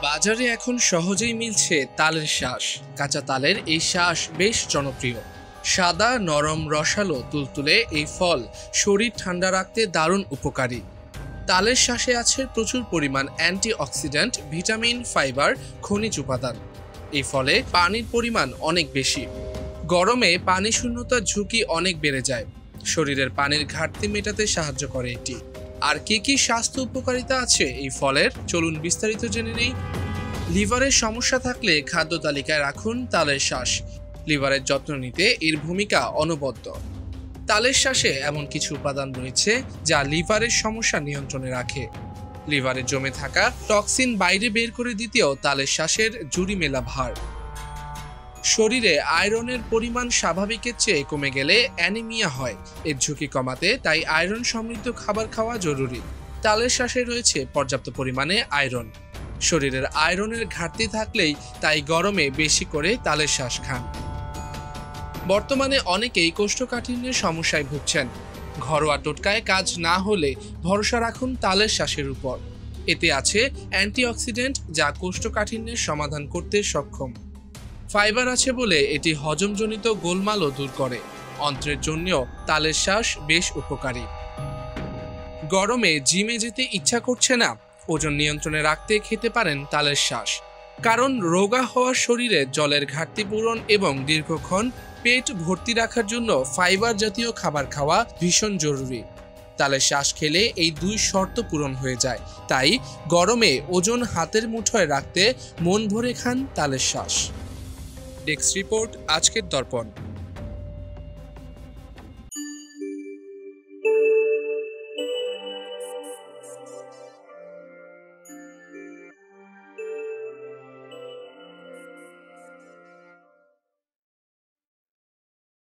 বাজারে এখন সহজেই মিলছে তালের শাঁস। কাঁচা তালের এই শাঁস বেশ জনপ্রিয়। সাদা, নরম, রসালো, তুলতুলে এই ফল শরীর ঠান্ডা রাখতে দারুণ উপকারী। তালের শাঁসে আছে প্রচুর পরিমাণ অ্যান্টিঅক্সিডেন্ট, ভিটামিন, ফাইবার, খনিজ উপাদান। এই ফলে পানির পরিমাণ অনেক বেশি। গরমে পানি শূন্যতার ঝুঁকি অনেক বেড়ে যায়। শরীরের পানির ঘাটতি মেটাতে সাহায্য করে এটি। আর কি কি স্বাস্থ্য উপকারিতা আছে এই ফলের, চলুন বিস্তারিত জেনে নেই। লিভারের সমস্যা থাকলে খাদ্য তালিকায় রাখুন তালের শাঁস। লিভারের যত্ন নিতে এর ভূমিকা অনবদ্য। তালের শাঁসে এমন কিছু উপাদান রয়েছে যা লিভারের সমস্যা নিয়ন্ত্রণে রাখে। লিভারে জমে থাকা টক্সিন বাইরে বের করে দিতেও তালের শাঁসের জুড়ি মেলা ভার। শরীরে আয়রনের পরিমাণ স্বাভাবিকের চেয়ে কমে গেলে অ্যানিমিয়া হয়। এর ঝুঁকি কমাতে তাই আয়রন সমৃদ্ধ খাবার খাওয়া জরুরি। তালের শাঁসে রয়েছে পর্যাপ্ত পরিমাণে আয়রন। শরীরের আয়রনের ঘাটতি থাকলেই তাই গরমে বেশি করে তালের শাঁস খান। বর্তমানে অনেকেই কোষ্ঠকাঠিন্যের সমস্যায় ভুগছেন। ঘরোয়া টোটকায় কাজ না হলে ভরসা রাখুন তালের শাঁসের উপর। এতে আছে অ্যান্টিঅক্সিডেন্ট যা কোষ্ঠকাঠিন্যের সমাধান করতে সক্ষম। ফাইবার আছে বলে এটি হজমজনিত গোলমালও দূর করে। অন্ত্রের জন্যও তালের শাঁস বেশ উপকারী। গরমে জিমে যেতে ইচ্ছা করছে না, ওজন নিয়ন্ত্রণে রাখতে খেতে পারেন তালের শাঁস। কারণ রোগা হওয়ার শরীরে জলের ঘাটতি পূরণ এবং দীর্ঘক্ষণ পেট ভর্তি রাখার জন্য ফাইবার জাতীয় খাবার খাওয়া ভীষণ জরুরি। তালের শাঁস খেলে এই দুই শর্ত পূরণ হয়ে যায়। তাই গরমে ওজন হাতের মুঠোয় রাখতে মন ভরে খান তালের শাঁস। ডেস্ক রিপোর্ট, আজকের দর্পণ।